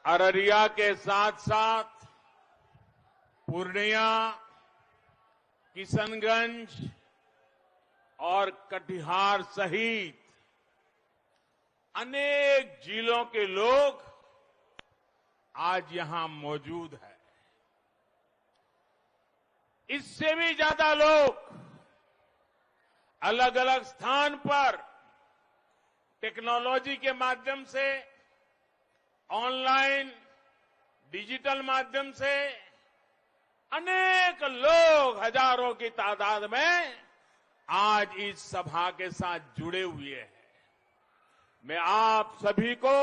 अररिया के साथ साथ पूर्णिया, किशनगंज और कटिहार सहित अनेक जिलों के लोग आज यहां मौजूद हैं। इससे भी ज्यादा लोग अलग अलग स्थान पर टेक्नोलॉजी के माध्यम से, ऑनलाइन, डिजिटल माध्यम से अनेक लोग हजारों की तादाद में आज इस सभा के साथ जुड़े हुए हैं। मैं आप सभी को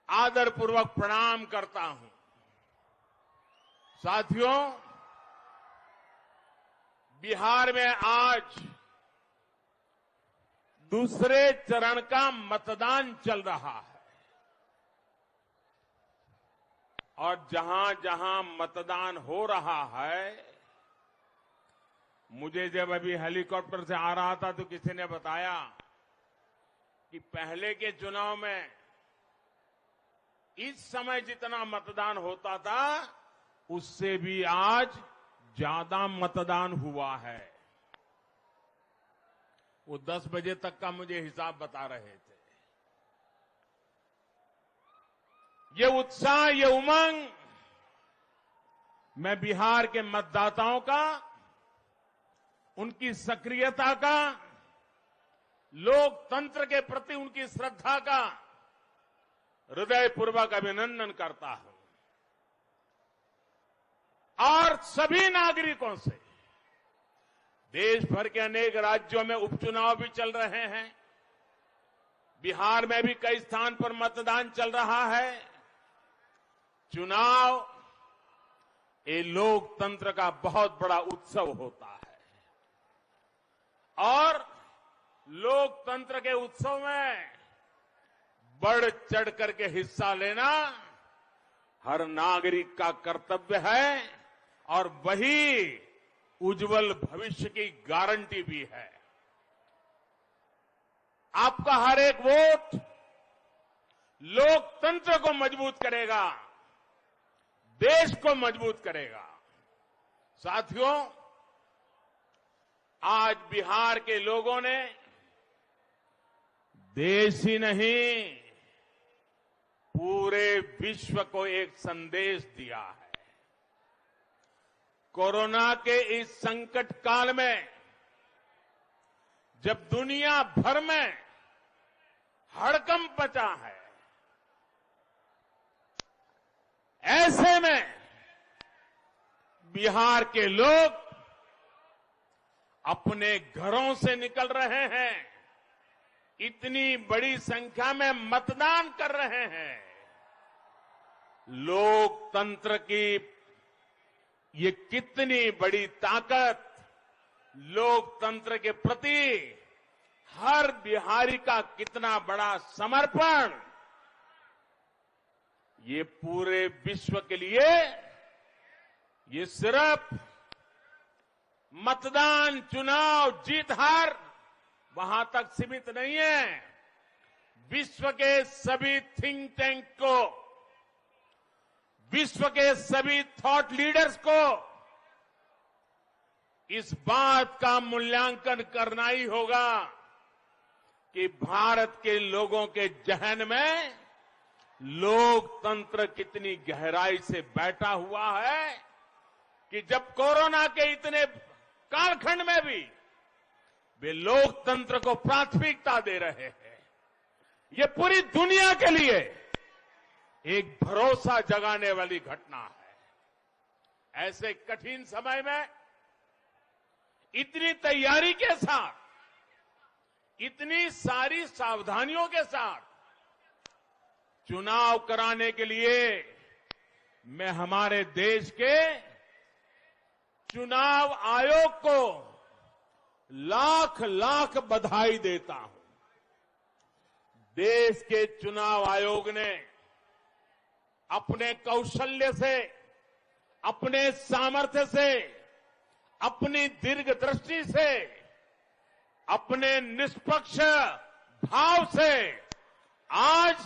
आदरपूर्वक प्रणाम करता हूं। साथियों, बिहार में आज दूसरे चरण का मतदान चल रहा है और जहां जहां मतदान हो रहा है, मुझे जब अभी हेलीकॉप्टर से आ रहा था तो किसी ने बताया कि पहले के चुनाव में इस समय जितना मतदान होता था उससे भी आज ज्यादा मतदान हुआ है। वो 10 बजे तक का मुझे हिसाब बता रहे थे। ये उत्साह, ये उमंग मैं बिहार के मतदाताओं का, उनकी सक्रियता का, लोकतंत्र के प्रति उनकी श्रद्धा का हृदयपूर्वक अभिनंदन करता हूं और सभी नागरिकों से। देश भर के अनेक राज्यों में उपचुनाव भी चल रहे हैं। बिहार में भी कई स्थान पर मतदान चल रहा है। चुनाव ये लोकतंत्र का बहुत बड़ा उत्सव होता है और लोकतंत्र के उत्सव में बढ़ चढ़ करके हिस्सा लेना हर नागरिक का कर्तव्य है और वही उज्जवल भविष्य की गारंटी भी है। आपका हर एक वोट लोकतंत्र को मजबूत करेगा, देश को मजबूत करेगा। साथियों, आज बिहार के लोगों ने देश ही नहीं पूरे विश्व को एक संदेश दिया है। कोरोना के इस संकट काल में जब दुनिया भर में हड़कंप मचा है, ऐसे में बिहार के लोग अपने घरों से निकल रहे हैं, इतनी बड़ी संख्या में मतदान कर रहे हैं। लोकतंत्र की ये कितनी बड़ी ताकत, लोकतंत्र के प्रति हर बिहारी का कितना बड़ा समर्पण, ये पूरे विश्व के लिए ये सिर्फ मतदान, चुनाव, जीत हार वहां तक सीमित नहीं है। विश्व के सभी थिंक टैंक को, विश्व के सभी थॉट लीडर्स को इस बात का मूल्यांकन करना ही होगा कि भारत के लोगों के जहन में लोकतंत्र कितनी गहराई से बैठा हुआ है कि जब कोरोना के इतने कालखंड में भी वे लोकतंत्र को प्राथमिकता दे रहे हैं। ये पूरी दुनिया के लिए एक भरोसा जगाने वाली घटना है। ऐसे कठिन समय में इतनी तैयारी के साथ, इतनी सारी सावधानियों के साथ चुनाव कराने के लिए मैं हमारे देश के चुनाव आयोग को लाख लाख बधाई देता हूं। देश के चुनाव आयोग ने अपने कौशल्य से, अपने सामर्थ्य से, अपनी दीर्घदृष्टि से, अपने निष्पक्ष भाव से आज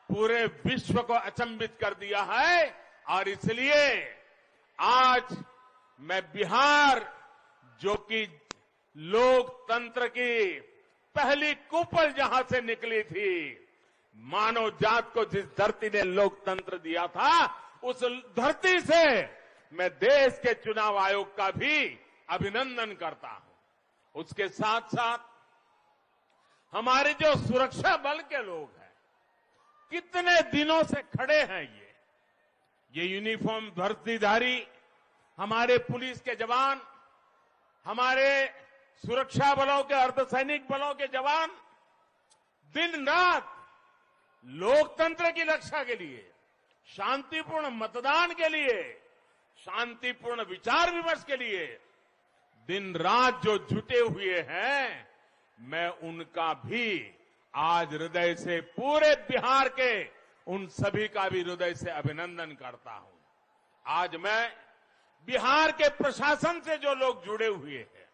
पूरे विश्व को अचंभित कर दिया है। और इसलिए आज मैं बिहार, जो कि लोकतंत्र की पहली कुपल जहां से निकली थी, मानव जात को जिस धरती ने लोकतंत्र दिया था, उस धरती से मैं देश के चुनाव आयोग का भी अभिनंदन करता हूं। उसके साथ साथ हमारे जो सुरक्षा बल के लोग हैं, कितने दिनों से खड़े हैं ये यूनिफॉर्म वर्दीधारी हमारे पुलिस के जवान, हमारे सुरक्षा बलों के, अर्धसैनिक बलों के जवान दिन रात लोकतंत्र की रक्षा के लिए, शांतिपूर्ण मतदान के लिए, शांतिपूर्ण विचार विमर्श के लिए दिन रात जो जुटे हुए हैं, मैं उनका भी आज हृदय से, पूरे बिहार के उन सभी का भी हृदय से अभिनंदन करता हूं। आज मैं बिहार के प्रशासन से जो लोग जुड़े हुए हैं,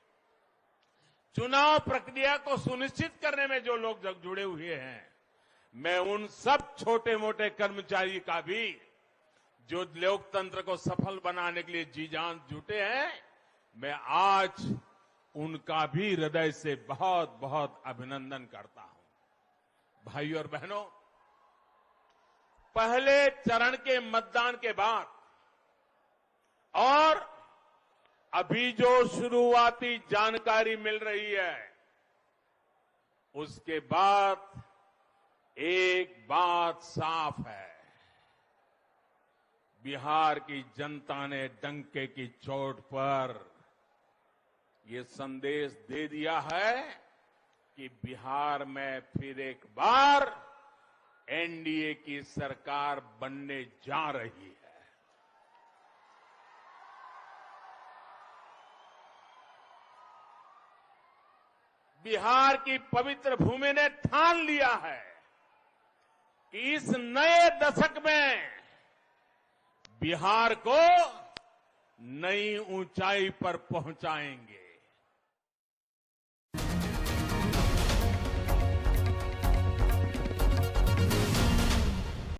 चुनाव प्रक्रिया को सुनिश्चित करने में जो लोग जुड़े हुए हैं, मैं उन सब छोटे मोटे कर्मचारी का भी, जो लोकतंत्र को सफल बनाने के लिए जी जान जुटे हैं, मैं आज उनका भी हृदय से बहुत बहुत अभिनंदन करता हूं। भाइयों और बहनों, पहले चरण के मतदान के बाद और अभी जो शुरुआती जानकारी मिल रही है, उसके बाद एक बात साफ है, बिहार की जनता ने डंके की चोट पर ये संदेश दे दिया है कि बिहार में फिर एक बार एनडीए की सरकार बनने जा रही है। बिहार की पवित्र भूमि ने ठान लिया है कि इस नए दशक में बिहार को नई ऊंचाई पर पहुंचाएंगे।